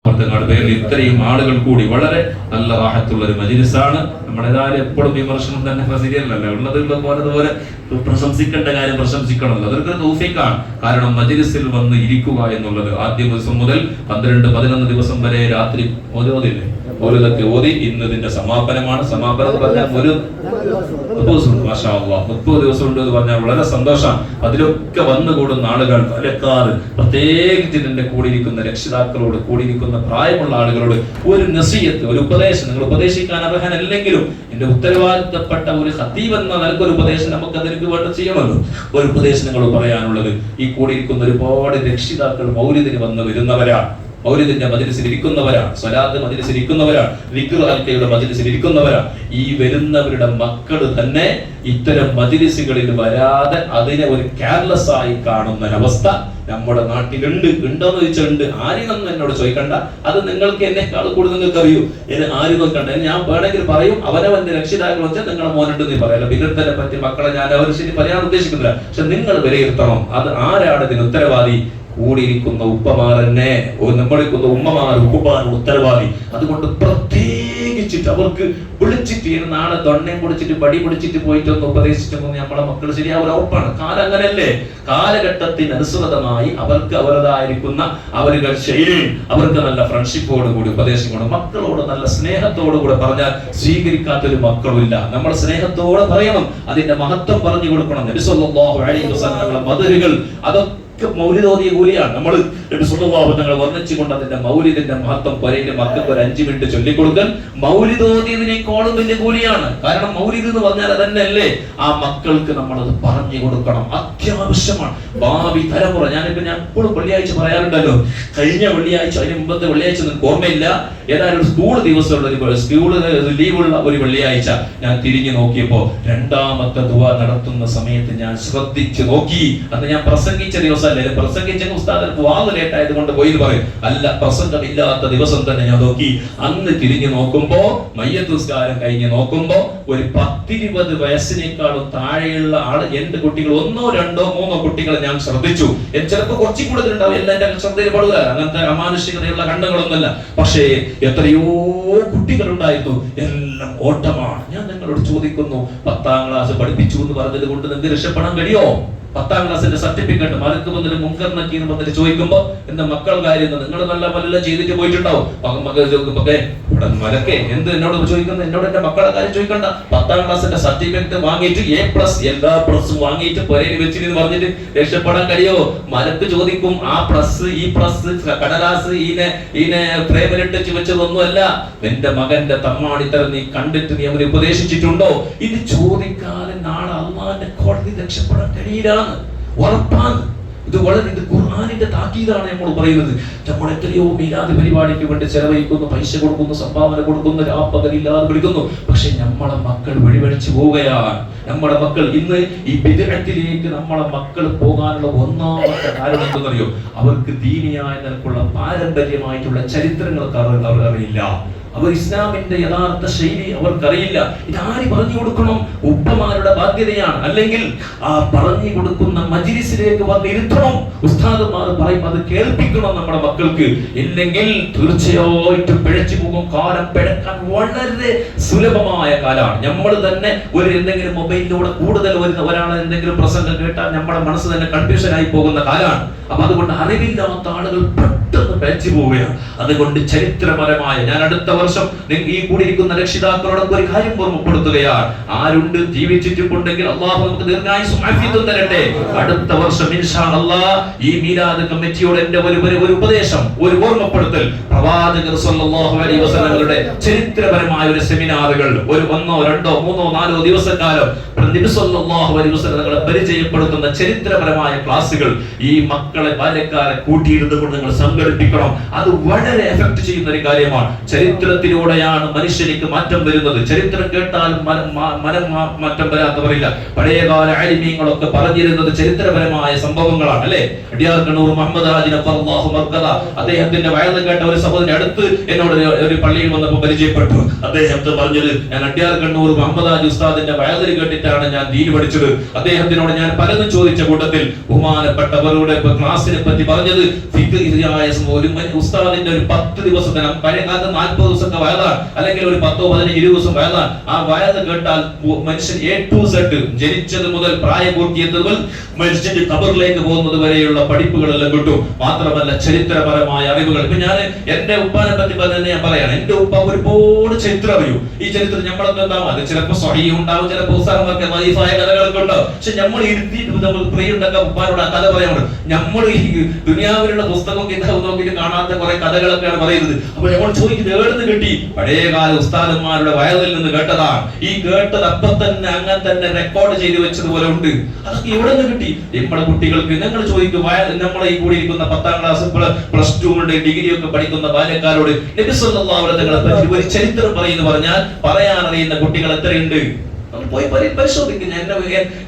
പേരിൽ ഇത്രയും ആളുകൾ കൂടി വളരെ നല്ല റാഹത്തുള്ള ഒരു മജ്‌ലിസാണ്. നമ്മളേതായാലും എപ്പോഴും വിമർശനം തന്നെ ശരിയല്ലല്ലോ, ഉള്ളതുപോലെ പ്രശംസിക്കേണ്ട കാര്യം പ്രശംസിക്കണമല്ലോ, അതൊരു തൗഫീഖാണ്. കാരണം മജ്‌ലിസിൽ വന്ന് ഇരിക്കുക എന്നുള്ളത് ആദ്യ ദിവസം മുതൽ 12-11 ദിവസം വരെ രാത്രി ഓതില്ലേ, ഓരോതൊക്കെ ഓതി ഇന്നതിന്റെ സമാപനമാണ്. സമാപനം പറഞ്ഞാൽ 30 ദിവസം ഉണ്ട് എന്ന് പറഞ്ഞാൽ വളരെ സന്തോഷം. അതിലൊക്കെ വന്നുകൂടുന്ന ആളുകൾ പലക്കാർ, പ്രത്യേകിച്ച് ഇതിന്റെ കൂടിയിരിക്കുന്ന രക്ഷിതാക്കളോട്, കൂടിയിരിക്കുന്ന പ്രായമുള്ള ആളുകളോട് ഒരു നസീഹത്ത്, ഒരു ഉപദേശം, നിങ്ങൾ ഉപദേശിക്കാൻ അർഹനല്ലെങ്കിലും എന്റെ ഉത്തരവാദിത്തപ്പെട്ട ഒരു ഖതീബ് എന്ന നിലയ്ക്ക് ഒരു ഉപദേശം നമുക്ക് അതിലേക്ക് വേണ്ട ചെയ്യണമല്ലോ. ഒരു ഉപദേശം നിങ്ങൾ പറയാനുള്ളത്, ഈ കൂടിയിരിക്കുന്ന ഒരുപാട് രക്ഷിതാക്കൾ മൗലിദിന് വരുന്നവരാണ്, മൗലിദിന്റെ മജ്‌ലിസിൽ ഇരിക്കുന്നവരാണ്, സ്വലാത്ത് മജ്‌ലിസിൽ ഇരിക്കുന്നവരാണ്, ദിക്ർ ഹൽഖയുടെ മജ്‌ലിസിൽ ഇരിക്കുന്നവരാണ്. ഈ വരുന്നവരുടെ മക്കൾ തന്നെ ഇത്തരം മജ്‌ലിസുകളിൽ വരാതെ അതിനെ ഒരു കെയർലെസ് ആയി കാണുന്ന ഒരവസ്ഥ നമ്മുടെ നാട്ടിലുണ്ട്. ഉണ്ടോന്ന് ചോദിച്ചാൽ ഉണ്ട്. ആരെയൊന്നും എന്നോട് ചോദിക്കണ്ട, അത് നിങ്ങൾക്ക് എന്നെക്കാൾ കൂടുതൽ നിങ്ങൾക്ക് അറിയൂ. ആരും നോക്കണ്ട, ഞാൻ വേണമെങ്കിൽ പറയും. അവനവന്റെ രക്ഷിതാക്കൾ വെച്ചാൽ നിങ്ങളെ മോനുണ്ട് നീ പറയല്ലോ. ബിരുദത്തിനെ പറ്റി മക്കളെ ഞാൻ അവർ ശരി പറയാൻ ഉദ്ദേശിക്കുന്നില്ല, പക്ഷെ നിങ്ങൾ വിലയിരുത്തണം അത് ആരാണ് ഇതിന് ഉത്തരവാദി. കൂടിയിരിക്കുന്ന ഉപ്പമാരെന്നെ, നമ്മളിരിക്കുന്ന ഉമ്മമാർ ഉപ്പമാർ ഉത്തരവാദി. അതുകൊണ്ട് പ്രത്യേകിച്ചിട്ട് അവർക്ക് വിളിച്ചിട്ട് നാളെ തൊണ്ണയും പൊടിച്ചിട്ട് പടി പിടിച്ചിട്ട് പോയിട്ടൊന്ന് ഉപദേശിച്ചൊന്നും നമ്മളെ മക്കൾ ശരിയാവും ഉറപ്പാണ്. കാലം അങ്ങനെയല്ലേ. കാലഘട്ടത്തിന് അനുസൃതമായി അവർക്ക് അവരുടേതായിരിക്കുന്ന അവരുടെ ശൈലി, അവർക്ക് നല്ല ഫ്രണ്ട്ഷിപ്പോട് കൂടി ഉപദേശിക്കണം. മക്കളോട് നല്ല സ്നേഹത്തോടു കൂടെ പറഞ്ഞാൽ സ്വീകരിക്കാത്തൊരു മക്കളുമില്ല. നമ്മൾ സ്നേഹത്തോടെ പറയണം, അതിന്റെ മഹത്വം പറഞ്ഞു കൊടുക്കണം. നബി സല്ലല്ലാഹു അലൈഹി വസല്ലം മദ്ഹുകൾ അതൊക്കെ മൗലിദോദിയ കൂലിയാണ്. നമ്മൾ തങ്ങൾ വർണ്ണിച്ചുകൊണ്ട് അതിന്റെ മൗലിദിന്റെ മഹത്വം പരയിലെ മക്കൾക്ക് ഒരു 5 മിനിറ്റ് ചൊല്ലിക്കൊടുക്കാൻ മൗലിദോദിയതിനേക്കാളും വലിയ കൂലിയാണ്. കാരണം മൗലിദ് എന്ന് പറഞ്ഞാൽ അതന്നെയല്ലേ. ആ മക്കൾക്ക് നമ്മളത് പറഞ്ഞു കൊടുക്കണം, അത്യാവശ്യമാണ്. ഭാവി തലമുറ, ഞാൻ എപ്പോഴും വെള്ളിയാഴ്ച പറയാറുണ്ടല്ലോ, കഴിഞ്ഞ വെള്ളിയാഴ്ച അതിന് മുമ്പത്തെ വെള്ളിയാഴ്ച നിങ്ങൾക്ക് ഓർമ്മയില്ല, ഏതായാലും ഒരു സ്കൂൾ ദിവസമുള്ള സ്കൂള് ലീവുള്ള ഒരു വെള്ളിയാഴ്ച ഞാൻ തിരിഞ്ഞു നോക്കിയപ്പോ രണ്ടാമത്തെ ദുആ നടത്തുന്ന സമയത്ത് ഞാൻ ശ്രദ്ധിച്ചു നോക്കി. അന്ന് ഞാൻ പ്രസംഗിച്ച ദിവസം അല്ലേ, പ്രസംഗിച്ച ഉസ്താദ് വാദ ലേറ്റ് ആയതുകൊണ്ട് പോയി പറയും, അല്ല പ്രസംഗമില്ലാത്ത ദിവസം തന്നെ ഞാൻ നോക്കി. അന്ന് തിരിഞ്ഞു നോക്കുമ്പോ മയ്യത്ത് നിസ്കാരം കഴിഞ്ഞ് നോക്കുമ്പോ ഒരു 10-20 വയസ്സിനേക്കാളും താഴെയുള്ള ആള്, എന്റെ കുട്ടികൾ 1, 2, 3 കുട്ടികളെ ഞാൻ ശ്രദ്ധിച്ചു. ചിലപ്പോ കുറച്ചും കൂടുതലുണ്ടാവും, എല്ലാം എന്റെ ശ്രദ്ധയിൽ പെടുക, അങ്ങനത്തെ അമാനുഷികതയുള്ള കണ്ണുകളൊന്നുമല്ല. പക്ഷേ എത്രയോ കുട്ടികൾ ഉണ്ടായിരുന്നു, എല്ലാം ഓട്ടമാണ്. ഞാൻ നിങ്ങളോട് ചോദിക്കുന്നു, 10ാം ക്ലാസ് പഠിപ്പിച്ചു എന്ന് പറഞ്ഞത് കൊണ്ട് നിങ്ങൾക്ക് രക്ഷപ്പെടാൻ കഴിയോ? 10ാം ക്ലാസ്സിന്റെ സർട്ടിഫിക്കറ്റ് മലക്ക് വന്നിട്ട് മുൻകർ നക്കീന്ന് വന്നിട്ട് ചോദിക്കുമ്പോ എന്റെ മക്കൾ കാര്യം നിങ്ങൾ നല്ല വല്ല ചെയ്തിട്ട് പോയിട്ടുണ്ടാവും. മലക്കെ എന്ത് എന്നോട് ചോദിക്കുന്നത്? എന്നോട് എന്റെ മക്കളുടെ കാര്യം ചോദിക്കണ്ട. 10ാം ക്ലാസ്സിന്റെ സർട്ടിഫിക്കറ്റ് വാങ്ങിയിട്ട് A+ എല്ലാ പ്ലസും വാങ്ങിയിട്ട് പൊരയിൽ വെച്ചിട്ട് പറഞ്ഞിട്ട് രക്ഷപ്പെടാൻ കഴിയോ? മലക്ക് ചോദിക്കും, ആ പ്ലസ് ഈ പ്ലസ് കടലാസ് ഈനെ പ്രേമലിട്ട് വെച്ചതൊന്നുമല്ല. നിന്റെ മകന്റെ തമ്മാടിത്തരം നീ കണ്ടിട്ട് നീ അവരെ ഉപദേശിച്ചിട്ടുണ്ടോ? ഇത് ചോദിക്കാതെ നാളെ അള്ളാന്റെ കോടതി രക്ഷപ്പെടാൻ കഴിയില്ല, ഉറപ്പാണ്. ഇത് ഖുർആനിന്റെ താക്കീതാണ് നമ്മൾ പറയുന്നത്. നമ്മൾ എത്രയോ മീലാദ് പരിപാടിക്ക് വേണ്ടി ചെലവഴിക്കുന്നു, പൈസ കൊടുക്കുന്നു, സംഭാവന കൊടുക്കുന്നു, രാപ്പകലില്ലാതെ വിളിക്കുന്നു. പക്ഷെ നമ്മളെ മക്കൾ വഴിവഴിച്ചു പോവുകയാണ്. നമ്മുടെ മക്കൾ ഇന്ന് ഈ ബിദ്അത്തിലേക്ക് നമ്മളെ മക്കൾ പോകാനുള്ള ഒന്നാമത്തെ കാരണം എന്തെന്നറിയോ? അവർക്ക് ദീനിയായ നിലക്കുള്ള പാരമ്പര്യമായിട്ടുള്ള ചരിത്രങ്ങൾക്ക് അവർ അറിയില്ല. അവർ ഇസ്ലാമിന്റെ യഥാർത്ഥ ശൈലി അവർക്കറിയില്ല. ഇതാര് പറഞ്ഞു കൊടുക്കണം? ഉപ്പമാരുടെ ബാധ്യതയാണ്. അല്ലെങ്കിൽ ആ പറഞ്ഞു കൊടുക്കുന്ന മജ്‌ലിസിലേക്ക് വന്നിരുത്തണം. ഉസ്താദുമാർ പറയും, അത് കേൾപ്പിക്കണം നമ്മുടെ മക്കൾക്ക്. ഇല്ലെങ്കിൽ തീർച്ചയായിട്ടും പിഴച്ചു പോകും. കാലം പിഴക്കാൻ വളരെ സുലഭമായ കാലമാണ്. നമ്മൾ തന്നെ ഒരു എന്തെങ്കിലും മൊബൈലിലൂടെ കൂടുതൽ ഒരാളെ എന്തെങ്കിലും പ്രസംഗം കേട്ടാൽ നമ്മുടെ മനസ്സ് തന്നെ കൺഫ്യൂഷൻ ആയി പോകുന്ന കാലമാണ്. അപ്പൊ അതുകൊണ്ട് അറിവില്ലാത്ത ആളുകൾ പെട്ടെന്ന് പിഴച്ചു പോവുകയാണ്. അതുകൊണ്ട് ചരിത്രപരമായ, ഞാൻ അടുത്ത വർഷം ഈ കൂടിയിരിക്കുന്ന രക്ഷിതാക്കളോടൊക്കെ ഒരു കാര്യം ഓർമ്മപ്പെടുത്തുകയാണ്. ആരുണ്ട് ജീവിച്ചിട്ടുണ്ടെങ്കിൽ അള്ളാഹു നമുക്ക് ദീർഘായുസ്സും ആഫിയത്തും തരട്ടെ. അടുത്ത വർഷം ഇൻഷാ അല്ലാഹ് ഈ മീലാദ് കമ്മിറ്റിയോട് എന്റെ ഒരു ഉപദേശം, ഒരു ഓർമ്മപ്പെടുത്തൽ, പ്രവാചകർ സല്ലല്ലാഹു അലൈഹി വസല്ലമയുടെ ചരിത്രപരമായ ഒരു സെമിനാറുകൾ, ഒരു 1, 2, 3, 4 ദിവസക്കാലം നബി സല്ലല്ലാഹു അലൈഹി വസല്ലമയെ പരിചയപ്പെടുത്തുന്ന ചരിത്രപരമായ ക്ലാസുകൾ ഈ മക്കളെ ബാല്യക്കാരെ കൂട്ടിയിരുന്ന് കൊണ്ട് നിങ്ങൾ സംഘടിപ്പിക്കണം. അത് വളരെ എഫക്ട് ചെയ്യുന്ന ഒരു കാര്യമാണ്. ചരിത്ര ചരിത്രത്തിലൂടെയാണ് മനുഷ്യനിക്ക് മാറ്റം വരുന്നത്. ചരിത്രം കേട്ടാൽ മനം മാറ്റം വരാത്തവരില്ല. പഴയകാല ആലിമീങ്ങളൊക്കെ പറഞ്ഞിരുന്നത് ചരിത്രപരമായ സംഭവങ്ങളാണ് അല്ലെ. അടിയാർ കണ്ണൂർ മുഹമ്മദ് ഹാജിനെ അദ്ദേഹത്തിന്റെ വയറ് കേട്ട ഒരു സഹോദരൻ അടുത്ത് എന്നോട് ഒരു പള്ളിയിൽ വന്നപ്പോൾ പരിചയപ്പെട്ടു. അദ്ദേഹത്തെ പറഞ്ഞത്, ഞാൻ അടിയാർ കണ്ണൂർ മുഹമ്മദ് ഹാജി ഉസ്താദിന്റെ വയറ് കേട്ടിട്ടാണ് ഞാൻ ദീൻ പഠിച്ചത്. അദ്ദേഹത്തിനോട് ഞാൻ പലതും ചോദിച്ച കൂട്ടത്തിൽ ബഹുമാനപ്പെട്ടവരുടെ ക്ലാസിനെ പറ്റി പറഞ്ഞത് ഒരു ഉസ്താദിന്റെ ഒരു 10 ദിവസത്തിന്, പഴയ കാലത്ത് 40 ദിവസത്തെ വയലാണ്, അല്ലെങ്കിൽ ഒരു 10, 15, 20 ദിവസം വയലാണ്. ആ വയറ് കേട്ടാൽ മനുഷ്യൻ A to Z, ജനിച്ചത് മുതൽ പ്രായപൂർത്തിയെത്തത് മുതൽ മനുഷ്യന്റെ ഖബറിലേക്ക് പോകുന്നത് വരെയുള്ള പഠിപ്പുകളെല്ലാം കിട്ടും. മാത്രമല്ല ചരിത്രപരമായ അറിവുകൾ. ഇപ്പൊ ഞാൻ എന്റെ ഉപ്പാനെ പറ്റി തന്നെ ഞാൻ പറയാണ്. എന്റെ ഉപ്പ ഒരുപാട് ചരിത്രം അറിയും. ഈ ചരിത്രം നമ്മളൊക്കെ ഉണ്ടാവും, അത് ചിലപ്പോൾ സ്വഹീഹ് ഉണ്ടാവും, ചിലപ്പോൾ ഉസ്താദന്മാർക്ക് ദഈഫായ കഥകളൊക്കെ ഉണ്ടാവും. പക്ഷെ നമ്മൾ ഇരുത്തിയിട്ട് നമ്മൾ പ്രിയുണ്ടൊക്കെ ഉപ്പാനോട് ആ കഥ പറയാറുണ്ട്. നമ്മൾ ഈ ദുനിയാവിലുള്ള പുസ്തകം കിതാബ് നോക്കിയിട്ട് കാണാത്ത കുറെ കഥകളൊക്കെയാണ് പറയുന്നത്. അപ്പൊ നമ്മൾ ചോദിക്കുന്നത് എവിടുന്ന് കിട്ടി? പഴയകാല ഉസ്താദന്മാരുടെ വയറിൽ നിന്ന് കേട്ടതാണ്. ഈ കേട്ടത് അപ്പൊ തന്നെ അങ്ങനെ തന്നെ റെക്കോർഡ് ചെയ്ത് വെച്ചതുപോലെ ഉണ്ട്. അതൊക്കെ എവിടെ നിന്ന് കിട്ടി? നമ്മുടെ കുട്ടികൾക്ക് ഞങ്ങൾ ചോദിക്കും, നമ്മളെ ഈ കൂടി ഇരിക്കുന്ന 10ാം ക്ലാസ് പ്ലസ് 2 ഡിഗ്രി ഒക്കെ പഠിക്കുന്ന ബാല്യക്കാരോട് നബി സല്ലല്ലാഹു അലൈഹി വസല്ലമയെ പറ്റി ഒരു ചരിത്രം പറയുന്നു പറഞ്ഞാൽ പറയാൻ അറിയുന്ന കുട്ടികൾ എത്രയുണ്ട്? പോയി പരിശോധിക്കും.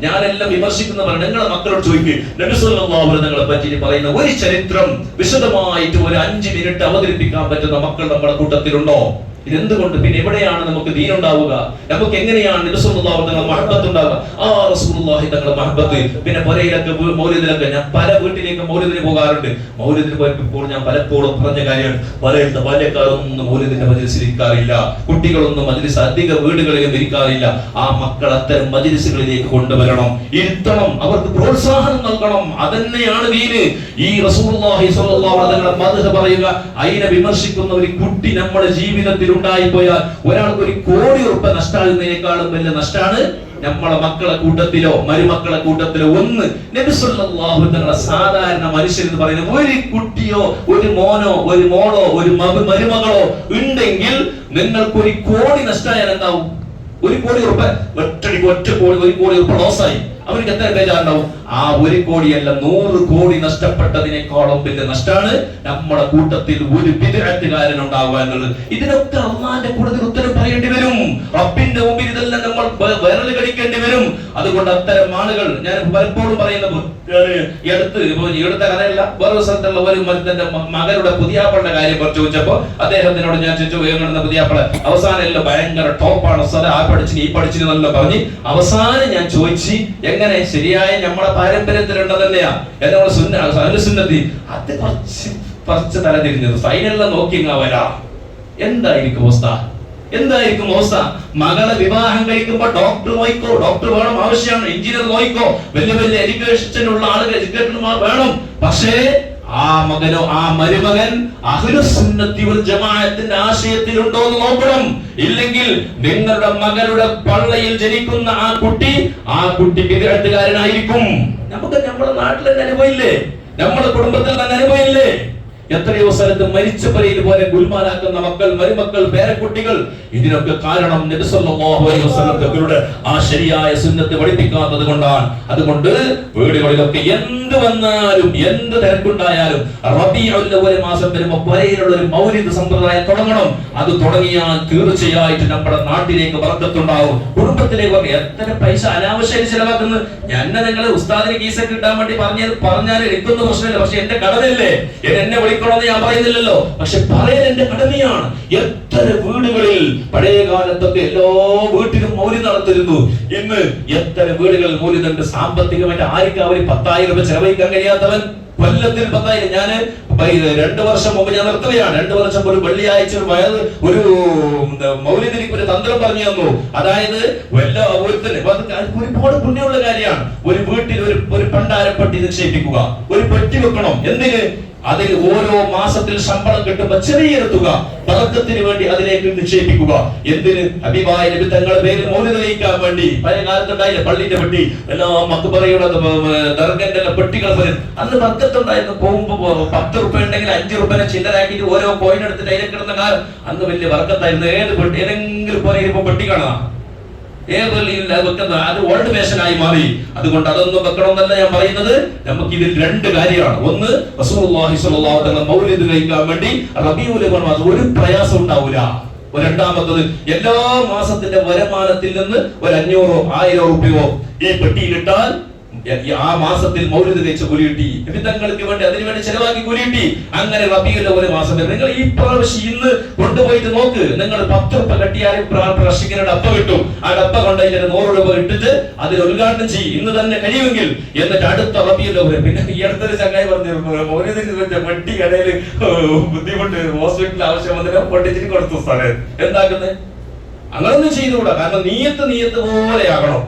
ഞാനെല്ലാം വിമർശിക്കുന്നവരാണ്. നിങ്ങളെ മക്കളോട് ചോദിക്കും, നബി സല്ലല്ലാഹു അലൈഹി വസല്ലമയെ പറ്റി പറയുന്ന ഒരു ചരിത്രം വിശദമായിട്ട് ഒരു 5 മിനിറ്റ് അവതരിപ്പിക്കാൻ പറ്റുന്ന മക്കൾ നമ്മുടെ കൂട്ടത്തിലുണ്ടോ? ഇതെന്തുകൊണ്ട്? പിന്നെ എവിടെയാണ് നമുക്ക് ദീൻ ഉണ്ടാവുക? നമുക്ക് എങ്ങനെയാണ് നബി സല്ലല്ലാഹു അലൈഹി വസല്ലം മഹബത്ത് ഉണ്ടാവുക? ആ റസൂലുള്ളാഹി തങ്ങളുടെ മഹബത്ത്. പിന്നെ പുരയിലൊക്കെ മൗലിദിലൊക്കെ ഞാൻ പല വീട്ടിലേക്ക് മൗലിദിന് പോകാറുണ്ട്. മൗലിദിന് പോയപ്പോൾ ഞാൻ പലപ്പോഴും പറഞ്ഞ കാര്യമാണ്, പലയിടത്തെ ബാല്യക്കാരൊന്നും മൗലിദിന്റെ മജ്‌ലിസിൽ ഇരിക്കാറില്ല, കുട്ടികളൊന്നും മജ്‌ലിസ് അധിക വീടുകളിലും ഇരിക്കാറില്ല. ആ മക്കൾ അത്തരം മജ്‌ലിസുകളിലേക്ക് കൊണ്ടുവരണം, ഇരുത്തണം, അവർക്ക് പ്രോത്സാഹനം നൽകണം. അതന്നെയാണ് ദീന്. ഈ റസൂലുള്ളാഹി സ്വല്ലല്ലാഹു അലൈഹി വസല്ലം മദ്ഹ് പറയുക, അതിനെ വിമർശിക്കുന്ന ഒരു കുട്ടി നമ്മുടെ ജീവിതത്തിൽ ഉണ്ടായിപ്പോയാൽ ഒരാൾക്ക് 1 കോടി രൂപ നഷ്ടമാകുന്നതിനേക്കാളും വലിയ നഷ്ടമാണ് നമ്മളെ മക്കളെ കൂട്ടത്തിലോ മരുമക്കളെ കൂട്ടത്തിലോ ഒന്ന്. നബി സല്ലല്ലാഹു അലൈഹി വസല്ലം സാധാരണ മനുഷ്യൻ എന്ന് പറയുന്നത് ഒരു കുട്ടിയോ ഒരു മോനോ ഒരു മോളോ ഒരു മരുമകളോ ഉണ്ടെങ്കിൽ നിങ്ങൾക്ക് 1 കോടി നഷ്ടമായാൽ എന്താവും? 1 കോടി രൂപ ഒറ്റ കോടി 1 കോടി രൂപ ലോസായി. അവർക്ക് എത്ര ബേജാറുണ്ടാവും? ആ 1 കോടിയല്ല 100 കോടി നഷ്ടപ്പെട്ടതിനേക്കാളും വലിയ നഷ്ടമാണ് നമ്മുടെ കൂട്ടത്തിൽ ഒരു ബിദ്അത്തുകാരൻ ഉണ്ടാവുക എന്നുള്ളത്. ഇതിനൊക്കെ അല്ലാഹുവിന്റെ കൂട്ടത്തിൽ ഉത്തരം പറയേണ്ടി വരും. റബ്ബിന്റെ മുമ്പിൽ ഇതെല്ലാം നമ്മൾ വിരൽ കടിക്കേണ്ടി വരും. അതുകൊണ്ട് അത്തരം ആളുകൾ, ഞാൻ പലപ്പോഴും പറയുന്നത്, എടുത്ത കഥയല്ല, വേറെ സ്ഥലത്തുള്ള ഒരു മനുഷ്യന്റെ മകരുടെ പുതിയാപ്പളുടെ കാര്യം ചോദിച്ചപ്പോ അദ്ദേഹത്തിനോട് ഞാൻ ചോദിച്ചു, വേഗം പുതിയാപ്പള അവസാനം എല്ലാം ഭയങ്കര ടോപ്പാണ്, ആ പഠിച്ചിന് ഈ പഠിച്ചിന് നല്ല പറഞ്ഞ് അവസാനം ഞാൻ ചോദിച്ചു, എങ്ങനെ ശരിയായ നമ്മളെ പാരമ്പര്യത്തിലുണ്ട തന്നെയാ എന്നോട് സുന്നത്തി അത് കുറച്ച് തല തിരിഞ്ഞത് ഫൈനലിൽ നോക്കി വരാ. എന്തായിരിക്കും അവസ്ഥ? എന്തായിരിക്കും അവസ്ഥ? മകളെ വിവാഹം കഴിക്കുമ്പോ ഡോക്ടർ നോയിക്കോ, ഡോക്ടർ വേണം, ആവശ്യമാണ്, എഞ്ചിനീയർ നോയിക്കോ, വലിയ വലിയ എഡ്യൂക്കേഷനുള്ള ആളുകൾ എഡ്യൂക്കേറ്റർമാർ വേണം. പക്ഷേ ആ മകനോ ആ മരുമകൻ അഹ്ലുസുന്നത്തി വൽ ജമാഅത്തിന്റെ ആശയത്തിലുണ്ടോ എന്ന് നോക്കണം. ഇല്ലെങ്കിൽ നിങ്ങളുടെ മകളുടെ പള്ളയിൽ ജനിക്കുന്ന ആ കുട്ടി ബിദ്അത്തുകാരനായിരിക്കും. നമുക്ക് നമ്മുടെ നാട്ടിൽ തന്നെ അനുഭവമില്ലേ? നമ്മുടെ കുടുംബത്തിൽ തന്നെ അനുഭവമില്ലേ? എത്രയോ സ്ഥലത്ത് മരിച്ച പരയിൽ പോലെ ഗുൽമാലാക്കുന്ന മക്കൾ, മരുമക്കൾ, പേരക്കുട്ടികൾ. ഇതിനൊക്കെ കാരണം നബി സല്ലല്ലാഹു അലൈഹി വസല്ലം തങ്ങളുടെ ആ ശരിയായ സുന്നത്ത് പഠിപ്പിക്കാത്തത് കൊണ്ടാണ്. അതുകൊണ്ട് വീടുകളിലൊക്കെ എന്ത് വന്നാലും എന്ത് തിരക്കുണ്ടായാലും റബീഉൽ അവ്വൽ മാസം വരുമ്പോൾ പരയിലുള്ള ഒരു മൗലിദ് സമ്പ്രദായം തുടങ്ങണം. അത് തുടങ്ങിയാൽ തീർച്ചയായിട്ടും നമ്മുടെ നാട്ടിലേക്ക് ബർക്കത്തുണ്ടാവും, കുടുംബത്തിലേക്ക്. എത്ര പൈസ അനാവശ്യമായി ചെലവാക്കുന്നത്? ഞാൻ നിങ്ങളെ ഉസ്താദിന് കീസൊക്കെ കിട്ടാൻ വേണ്ടി പറഞ്ഞാൽ എനിക്കൊന്നും പ്രശ്നമില്ല. പക്ഷെ എന്റെ കടമയല്ലേ, എന്നെ വിളിക്കണമെന്ന് ഞാൻ പറയുന്നില്ലല്ലോ. പക്ഷെ പറയാൻ എന്റെ കടമയാണ്. എത്ര വീടുകളിൽ പഴയ കാലത്തൊക്കെ എല്ലാ വീട്ടിലും മൗലിദ് നടത്തിരുന്നു. ഇന്ന് എത്ര വീടുകളിൽ മൗലിദുണ്ട്? സാമ്പത്തികമായിട്ട് ആർക്കും അവർ 10,000 രൂപ ചെലവഴിക്കാൻ കഴിയാത്തവൻ കൊല്ലത്തിൽ 10,000. ഞാൻ 2 വർഷം മുമ്പ് ഞാൻ നിർത്തുകയാണ്. 2 വർഷം ഒരു വെള്ളിയാഴ്ച ഒരു മൗലിദിന് ഒരു തന്ത്രം പറഞ്ഞു തന്നു. അതായത് ഒരുപാട് പുണ്യമുള്ള കാര്യമാണ്. ഒരു വീട്ടിൽ ഒരു പണ്ടാരപ്പെട്ടി നിക്ഷേപിക്കുക, ഒരു പെട്ടി വെക്കണം. എന്തിന്? അതിൽ ഓരോ മാസത്തിൽ ശമ്പളം കിട്ടുമ്പോ ചെറിയൊരു തുക ബർക്കത്തിന് വേണ്ടി അതിലേക്ക് നിക്ഷേപിക്കുക. എന്തിന്? ഹബീബായ നബി തങ്ങളുടെ പേരിൽ മൗലിദ് നയിക്കാൻ വേണ്ടി. പഴയ കാലത്തുണ്ടായില്ല പള്ളിന്റെ പെട്ടി, എല്ലാ മക്ബറയുടെ ദർഗന്റെ പെട്ടികൾ വരും. അന്ന് ബർക്കത്തുണ്ടായിരുന്നു. പോകുമ്പോ 10 രൂപ ഉണ്ടെങ്കിൽ 5 രൂപ ചില്ലറാക്കിയിട്ട് ഓരോ കോയിൻ എടുത്തിട്ട് അതിനെ കിടന്ന കാലം അന്ന് വലിയ ബർക്കത്തായിരുന്നു. ഏതെങ്കിലും പോലെ ഇപ്പൊ പെട്ടി കാണാം, അത് ഓൾഡ് ഫാഷനായി മാറി. അതുകൊണ്ട് അതൊന്നും വെക്കണമെന്നല്ല ഞാൻ പറയുന്നത്. നമുക്ക് ഇതിൽ 2 കാര്യമാണ്. ഒന്ന്, റസൂലുള്ളാഹി സ്വല്ലല്ലാഹു അലൈഹി വസല്ലം മൗലിദ് കഴിക്കാൻ വേണ്ടി റബീഉൽ അവ്വൽ മാസം ഒരു പ്രയാസം ഉണ്ടാവില്ല. രണ്ടാമത്തത്, എല്ലാ മാസത്തിന്റെ വരുമാനത്തിൽ നിന്ന് ഒരു 500 1000 രൂപയോ ഈ പെട്ടിയിലിട്ടാൽ ആ മാസത്തിൽ മൗലിദ് കഴിച്ച കൂലി കിട്ടി, നിമിത്തങ്ങൾക്ക് വേണ്ടി അതിനുവേണ്ടി ചെലവാക്കി കൂലി കിട്ടി. അങ്ങനെ റബീഉൽ അവ്വൽ മാസം വരും. നിങ്ങൾ ഈ പ്രാവശ്യം ഇന്ന് കൊണ്ടുപോയിട്ട് നോക്ക്, നിങ്ങൾ 10 രൂപ കട്ടിയാലും റഷീഖിന്റെ ഡപ്പ കിട്ടും. ആ ഡപ്പ കൊണ്ടുപോയിട്ട് 100 രൂപ ഇട്ടിട്ട് അതിൽ ഉദ്ഘാടനം ചെയ്യും, ഇന്ന് തന്നെ കഴിയുമെങ്കിൽ. എന്നിട്ട് അടുത്ത റബീഉൽ അവ്വൽ, പിന്നെ ഈ അടുത്തൊരു ചങ്ങായി പറഞ്ഞു മൗലിദിന് വെട്ടി കടയിൽ ബുദ്ധിമുട്ട് ഹോസ്പിറ്റലിൽ ആവശ്യം വന്നിട്ട് പൊട്ടിച്ചിട്ട് കൊടുത്തു സാറേ. എന്താക്കുന്നത്? അങ്ങനൊന്നും ചെയ്തുകൂടാ. കാരണം നീയത്ത് പോലെയാകണം.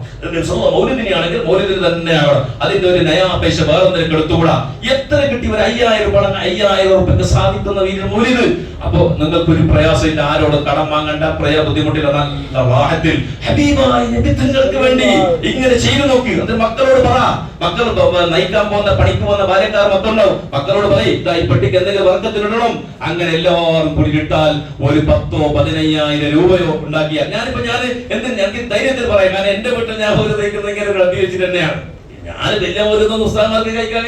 മൗലിദിനാണെങ്കിൽ മൗലിദിന് തന്നെ ആകണം. അതിന്റെ ഒരു നയാ പൈസ വേറെ നിനക്ക് എടുത്തുകൂടാ. എത്ര കിട്ടി? ഒരു 5000 രൂപ 5000 രൂപയ്ക്ക് സാധിക്കുന്ന വീട്ടിൽ മൗലിദ്. അപ്പോ നിങ്ങൾക്ക് ഒരു പ്രയാസമില്ല, ആരോട് കടം വാങ്ങണ്ട, ബുദ്ധിമുട്ടില്ല. നല്ല റാഹത്തിൽ ഹബീബായ നബി തങ്ങൾക്ക് വേണ്ടി ഇങ്ങനെ ചെയ്തു നോക്കി. അത് മക്കളോട് പറ. മക്കൾ നയിക്കാൻ പോകുന്ന പണിക്ക് പോകുന്ന ഭാര്യക്കാർ മക്കളുണ്ടാവും, മക്കളോട് പറയും ഈ പെട്ടിക്ക് എന്തെങ്കിലും വർക്കത്തിലിടണം. അങ്ങനെ എല്ലാവരും കൂടി ഇട്ടാൽ ഒരു 10,000 15,000 രൂപയോ ഉണ്ടാക്കിയ എനിക്ക് ധൈര്യത്തിൽ പറയാം. കാരണം എന്റെ വീട്ടിൽ ഞാൻ ഒരു തയ്ക്കുന്ന ഇങ്ങനെ ഒരു അധികരിച്ചിട്ട് തന്നെയാണ്. ഞാൻ വലിയ ഒരു ഉസ്താദന്മാർക്ക് കഴിക്കാൻ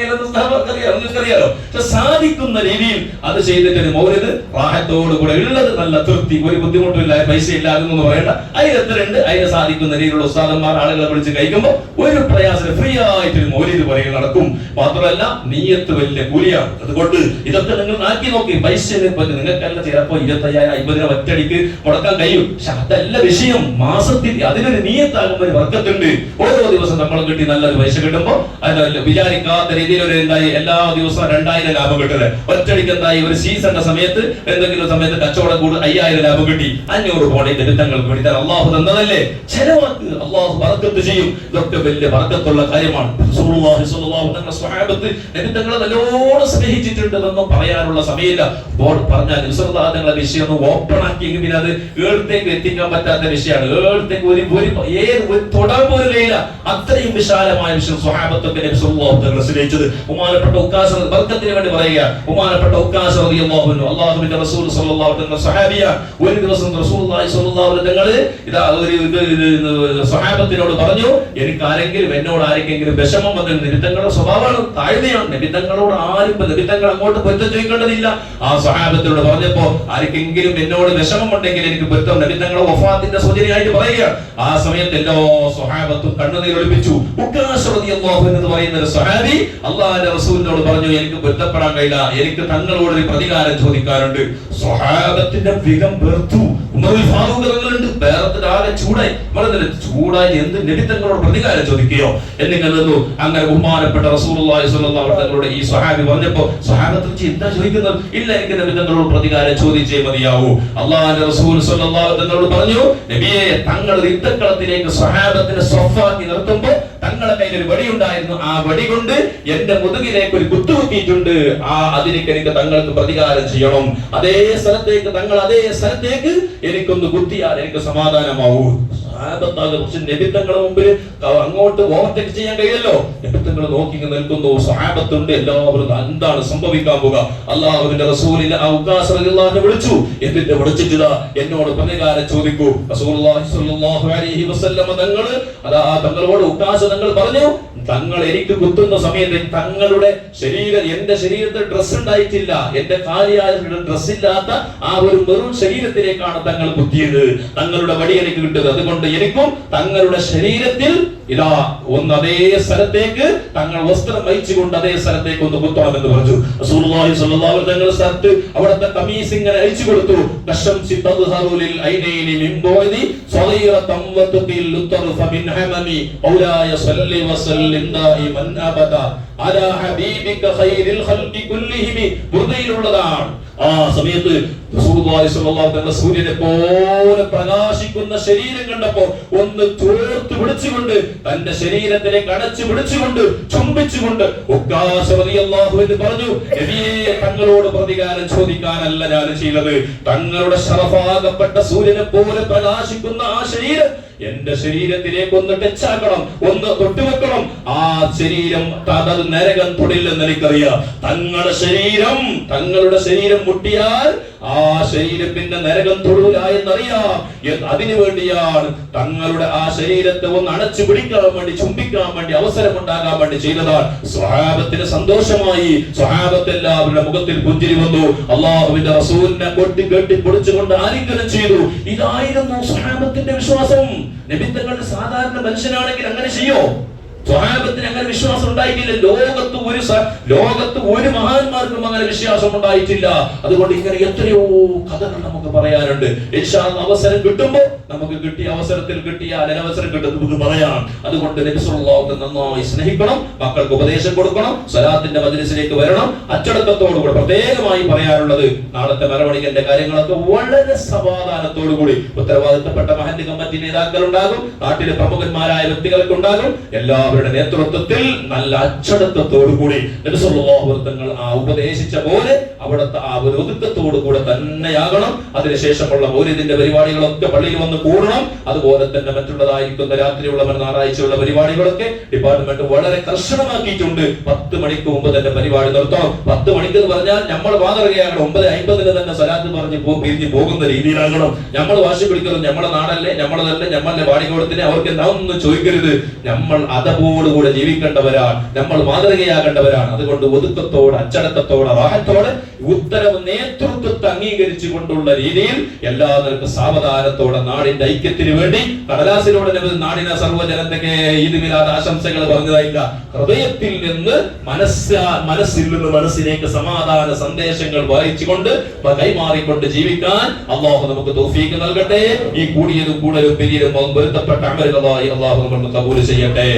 നിങ്ങൾക്കറിയാലോ. പക്ഷെ സാധിക്കുന്ന രീതിയിൽ അത് ചെയ്തിട്ട് മൗലിദ് റാഹത്തോട് കൂടെ ഉള്ളത് നല്ല തൃപ്തി, ഒരു ബുദ്ധിമുട്ടില്ല, പൈസ ഇല്ലാതെന്ന് പറയണ്ട. അതിനെത്രയുണ്ട്, അതിന് സാധിക്കുന്ന രീതിയിലുള്ള ഉസ്താദന്മാർ ആളുകളെ വിളിച്ച് കഴിക്കുമ്പോൾ ഒരു പ്രയാസം ഫ്രീ ആയിട്ട് മൗലിദ് പറയൽ നടക്കും. മാത്രമല്ല നീയത്ത് വലിയ കൂലിയാണ്. അതുകൊണ്ട് ഇതൊക്കെ നിങ്ങൾ ആക്കി നോക്കി. പൈസയെ പറ്റി നിങ്ങൾക്കല്ല ചിലപ്പോ 25,000 50,000 ഒറ്റയടിക്ക് മുടക്കാൻ കഴിയും. പക്ഷെ അതല്ല വിഷയം. മാസത്തിൽ അതിനൊരു നീയത്താകുമ്പോൾ ഒരു വർക്കത്തുണ്ട്. ഓരോ ദിവസം നമ്മൾ കിട്ടി നല്ലൊരു പൈസ കിട്ടുമ്പോ വിചാരിക്കാത്ത രീതിയിൽ ഒരു എന്തായി എല്ലാ ദിവസവും 2000 ലാഭം കിട്ടുന്നത്. ഒറ്റടിക്ക് എന്തായി ഒരു സീസണിന്റെ സമയത്ത് എന്തെങ്കിലും സമയത്ത് കച്ചവടം കൂടുതൽ 5000 ലാഭം കിട്ടി. 500 പോണേ നിമിത്തങ്ങൾക്ക് വേണ്ടി അള്ളാഹു തന്നതല്ലേ, ചെലവാക്ക്, അള്ളാഹു ബർക്കത്ത് ചെയ്യും. ഇതൊക്കെ വലിയ ബർക്കത്തുള്ള കാര്യമാണ്. റസൂലുള്ളാഹി സ്വല്ലല്ലാഹു അലൈഹി വസല്ലം സ്വഹാബത്ത് നിമിത്തങ്ങളെ നല്ലോണം സ്നേഹിച്ചിട്ടുണ്ട് എന്നൊന്നും പറയാനുള്ള സമയമില്ല. ബോർഡ് പറഞ്ഞാൽ നിസ്സർദാതങ്ങളുടെ വിഷയം ഒന്ന് ഓപ്പൺ ആക്കിയെങ്കിൽ പിന്നെ അത് ഏഴത്തേക്ക് എത്തിക്കാൻ പറ്റാത്ത വിഷയമാണ്. ഏഴത്തേക്ക് ഒരു തൊടാൻ പോലും കഴിയില്ല. അത്രയും വിശാലമായ വിഷയം സ്വഹാബത്തൊക്കെ നബി സല്ലല്ലാഹു അലൈഹി വസല്ലം സ്നേഹിച്ചത്. ബഹുമാനപ്പെട്ട ഉക്കാശ ബർക്കത്തിന് വേണ്ടി പറയുക. ബഹുമാനപ്പെട്ട ഉക്കാശ റളിയല്ലാഹു അൻഹു അല്ലാഹുവിന്റെ റസൂൽ സല്ലല്ലാഹു അലൈഹി വസല്ലം സ്വഹാബിയ. ഒരു ദിവസം റസൂലുള്ളാഹി സ്വല്ലല്ലാഹു അലൈഹി വസല്ലം ഇതാ ഒരു സ്വഹാബത്തിനോട് പറഞ്ഞു, എനിക്ക് ആരെങ്കിലും എന്നോട് ആരെങ്കിലും വിഷമം വന്ന നിബിതങ്ങളുടെ സ്വഭാവമാണ്, താഴ്മയാണ്. നിബിതങ്ങളോട് ആരും നിബിതങ്ങൾ അങ്ങോട്ട് പൊരുത്തം ചോദിക്കേണ്ടതില്ല. ആ സ്വഹാബത്തിനോട് പറഞ്ഞപ്പോ ആർക്കെങ്കിലും എന്നോട് വിഷമം ഉണ്ടെങ്കിൽ എനിക്ക് പൊരുത്തം നിബിതങ്ങളെ വഫാത്തിന്റെ സൂചനയായിട്ട് പറയുക. ആ സമയത്ത് എല്ലാ സ്വഹാബത്തും കണ്ണുനീർ ഒളിപ്പിച്ചു. ഉക്കാശ റളിയല്ലാഹു അൻഹു എന്ന് പറയുന്ന ഒരു സ്വഹാബി അല്ലാഹുവിന്റെ റസൂലിനോട് പറഞ്ഞു, എനിക്ക് പൊരുത്തപ്പെടാൻ കഴിയില്ല, എനിക്ക് തങ്ങളോട് ഒരു പ്രതികാരം ചോദിക്കാറുണ്ട്. സ്വഹാബത്തിന്റെ വികം വെറുത്തു. ഉമറുൽ ഫാറൂഖ് തങ്ങളുണ്ട്, വേറത്തിൽ ആകെ ചൂടായി. ചൂടായി എന്ത് നിബിതങ്ങളോട് പ്രതികാരം ചോദിക്കുകയോ എന്നിങ്ങനെ. അങ്ങനെ ബഹുമാനപ്പെട്ട റസൂലുള്ളാഹി സ്വല്ലല്ലാഹു അലൈഹി വസല്ലം ഈ സ്വഹാബി പറഞ്ഞപ്പോ സ്വഹാബത്ത് എന്താ ചോദിക്കുന്നത്? ഇല്ല, എനിക്ക് നിബിതങ്ങളോട് പ്രതികാരം ചോദിച്ചേ മതിയാവൂ. അല്ലാഹുവിന്റെ റസൂൽ സ്വല്ലല്ലാഹു അലൈഹി വസല്ലം പറഞ്ഞു, നബിയെ തങ്ങൾ യുദ്ധക്കളത്തിലേക്ക് സ്വഹാബത്തിനെ സ്വഫാക്കി നിർത്തുമ്പോൾ തങ്ങളുടെ കയ്യിൽ ഒരു വടി ഉണ്ടായിരുന്നു. ആ വടി കൊണ്ട് എന്റെ മുതുകിലേക്ക് ഒരു കുത്തുകുത്തിയിട്ടുണ്ട്. എനിക്ക് തങ്ങൾക്ക് പ്രതികാരം ചെയ്യണം. അതേ സ്ഥലത്തേക്ക് എനിക്കൊന്ന് കുത്തിയാൽ എനിക്ക് സമാധാനമാവൂ. നബിത്തങ്ങളുടെ മുമ്പിൽ അങ്ങോട്ട് ഓവർടേക്ക് ചെയ്യാൻ കഴിയല്ലോ. നബിത്തങ്ങൾ നോക്കി നിൽക്കുന്നു, സ്വഹാബത്തുണ്ട്, എല്ലാവരും എന്താണ് സംഭവിക്കാൻ പോകുക? അല്ലാഹുവിന്റെ റസൂലിനെ വിളിച്ചു. എന്നിട്ട് വിളിച്ചിട്ട് എന്നോട് പ്രതികാരം ചോദിക്കൂ. റസൂലുള്ളാഹി സ്വല്ലല്ലാഹു അലൈഹി വസല്ലം തങ്ങളോട് ഉക്കാശ തങ്ങൾ പറഞ്ഞു, തങ്ങൾ എനിക്ക് കുത്തുന്ന സമയത്ത് തങ്ങളുടെ എന്റെ ശരീരത്തിൽ ഡ്രസ് ഉണ്ടായിട്ടില്ല, എന്റെ കാര്യമായ ഡ്രസ് ഇല്ലാത്ത ആ ഒരു വെറും ശരീരത്തിലേക്കാണ് തങ്ങൾ കുത്തിയത്. തങ്ങളുടെ വടി എനിക്ക് കിട്ടിയത്. അതുകൊണ്ട് എനിക്കും തങ്ങളുടെ ശരീരത്തിൽ ഇതാ ഒന്ന് അതേ സ്ഥലത്തേക്ക് തങ്ങൾ വസ്ത്രം വഹിച്ചുകൊണ്ട് അതേ സ്ഥലത്തേക്ക് ഒന്ന് കുത്തണമെന്ന് പറഞ്ഞു. റസൂലുള്ളാഹി സ്വല്ലല്ലാഹു അലൈഹി വസല്ലം ഷർട്ട് അവിടത്തെ ഖമീസ് ഇങ്ങനെ അഴിച്ചു കൊടുത്തു. കശംസി തദ്ഹറു ലിൽ ഐനൈനി മിൻ ബുഅദി സഗീറതൻ വതുഖിൽ തർഫ മിൻ ഹമമി ഔലായ സല്ലി വസല്ലിം ദായിമൻ അബദ അലാ ഹബീബിക ഖൈറിൽ ഖൽഖി കുല്ലിഹിം. ബുർദയിലുള്ളതാണ്. ആ സമയത്ത് റസൂലുള്ളാഹി സ്വല്ലല്ലാഹു അലൈഹി വസല്ലം സൂര്യനെ പോലെ പ്രകാശിക്കുന്ന ശരീരം കണ്ടപ്പോ ഒന്ന് ചോർത്ത് പിടിച്ചുകൊണ്ട് തന്റെ ശരീരത്തിലേക്ക് അടച്ചു പിടിച്ചുകൊണ്ട് ചുംബിച്ചുകൊണ്ട് ഉക്കാശ റളിയല്ലാഹു അൻഹു പറഞ്ഞു, നബിയേ തങ്ങളോട് പ്രതികാരം ചോദിക്കാനല്ല ഞാൻ ചെയ്യുന്നത്. തങ്ങളുടെ ശറഫാകപ്പെട്ട സൂര്യനെ പോലെ പ്രകാശിക്കുന്ന ആ ശരീരം എന്റെ ശരീരത്തിലേക്ക് ഒന്ന് ടച്ചാക്കണം, ഒന്ന് തൊട്ടുവെക്കണം. ആ ശരീരം നരകം തൊടില്ലെന്ന് എനിക്കറിയാം. തങ്ങളുടെ ശരീരം മുട്ടിയാൽ ആ ശരീരം പിന്നെ നരകം തൊടൂല എന്നറിയാം. അതിനു വേണ്ടിയാണ് തങ്ങളുടെ ആ ശരീരത്തെ ഒന്ന് അണച്ചു പിടിക്കാൻ വേണ്ടി, ചുംബിക്കാൻ വേണ്ടി, അവസരം ഉണ്ടാകാൻ വേണ്ടി ചെയ്തതാണ്. സ്വഹാബത്തിന് സന്തോഷമായി. സ്വഹാബത്ത് എല്ലാവരുടെ മുഖത്തിൽ പുഞ്ചിരി വന്നു. അള്ളാഹുവിന്റെ റസൂലിനെ കെട്ടി പൊടിച്ചുകൊണ്ട് ആലിംഗനം ചെയ്തു. ഇതായിരുന്നു സ്വഹാബത്തിന്റെ വിശ്വാസം. നബി തങ്ങൾ സാധാരണ മനുഷ്യനാണെങ്കിൽ അങ്ങനെ ചെയ്യോ? സ്വഹാബത്തിന് അങ്ങനെ വിശ്വാസം ഉണ്ടായിട്ടില്ല. ലോകത്ത് ഒരു മഹാന്മാർക്കും അങ്ങനെ വിശ്വാസം ഉണ്ടായിട്ടില്ല. അതുകൊണ്ട് ഇങ്ങനെ എത്രയോ കഥകൾ നമുക്ക് പറയാനുണ്ട്. ഇൻഷാ അല്ലാഹ് അവസരം കിട്ടുമ്പോൾ, നമുക്ക് കിട്ടിയ അവസരത്തിൽ കിട്ടിയാൽ അനവസരം കിട്ടും നമുക്ക് പറയാം. അതുകൊണ്ട് നബി സല്ലല്ലാഹു അലൈഹി വസല്ലം നന്നായി സ്നേഹിക്കണം, മക്കൾക്ക് ഉപദേശം കൊടുക്കണം, സ്വലാത്തിന്റെ മജ്ലിസിലേക്ക് വരണം. അച്ചടക്കത്തോടുകൂടി പ്രത്യേകമായി പറയാനുള്ളത്, നാളത്തെ മറവണികന്റെ കാര്യങ്ങളൊക്കെ വളരെ സമാധാനത്തോടുകൂടി, ഉത്തരവാദിത്തപ്പെട്ട മഹല്ല് കമ്മിറ്റി നേതാക്കൾ ഉണ്ടാകും, നാട്ടിലെ പ്രമുഖന്മാരായ വ്യക്തികൾക്ക് ഉണ്ടാകും, എല്ലാവരുടെ നേതൃത്വത്തിൽ നല്ല അച്ചടക്കത്തോടുകൂടി നബി സല്ലല്ലാഹു അലൈഹി വസല്ലം ആ ഉപദേശിച്ച പോലെ അവിടുത്തെ ആ ഒരു ഒതുക്കത്തോടുകൂടെ തന്നെയാകണം. അതിനുശേഷമുള്ള മൗലിദിന്റെ പരിപാടികളൊക്കെ പള്ളിയിൽ വന്ന് കൂടണം. അതുപോലെ തന്നെ മറ്റുള്ളതായിരിക്കുന്ന രാത്രിയുള്ള ഞായറാഴ്ചയുള്ള പരിപാടികളൊക്കെ ഡിപ്പാർട്ട്മെന്റ് വളരെ കർശനമാക്കിയിട്ടുണ്ട്. 10 മണിക്ക് മുമ്പ് തന്നെ പരിപാടി നിർത്തണം. 10 മണിക്ക് എന്ന് പറഞ്ഞാൽ നമ്മൾ മാതൃകയാകണം. 9:50 തന്നെ സലാത്ത് പറഞ്ഞ് പിരിഞ്ഞു പോകുന്ന രീതിയിലാകണം. നമ്മൾ വാശി പിടിക്കുന്നത് നമ്മളെ നാടല്ലേ, നമ്മളതല്ലേ, നമ്മളുടെ പാടിക്കോടത്തിനെ അവർക്ക് എന്താണെന്ന് ചോദിക്കരുത്. നമ്മൾ അതപോടുകൂടെ ജീവിക്കേണ്ടവരാണ്, നമ്മൾ മാതൃകയാകേണ്ടവരാണ്. അതുകൊണ്ട് ഒതുക്കത്തോടെ, അച്ചടക്കത്തോടെ, റാഹത്തോടെ, ഉത്തരവ് നേതൃത്വത്തെ അംഗീകരിച്ചുകൊണ്ടുള്ള രീതിയിൽ എല്ലാ നിലക്കും സാവധാനത്തോടെ നാടിന്റെ ഐക്യത്തിന് വേണ്ടി കടലാസിലൂടെ നാടിനെ സർവ്വജനതയ്ക്ക് ഈദ് മിലാദ് ആശംസകൾ പറഞ്ഞതായില്ല. ഹൃദയത്തിൽ നിന്ന് മനസ്സിൽ നിന്ന് മനസ്സിലേക്ക് സമാധാന സന്ദേശങ്ങൾ വായിച്ചുകൊണ്ട് കൈമാറിക്കൊണ്ട് ജീവിക്കാൻ അള്ളാഹു നമുക്ക് തൗഫീഖ് നൽകട്ടെ. ഈ കൂടിയതും കൂടുതലും പെരിയതും പൊരുത്തപ്പെട്ട അമലുകളായി അള്ളാഹു നമ്മൾ കബൂൽ ചെയ്യട്ടെ.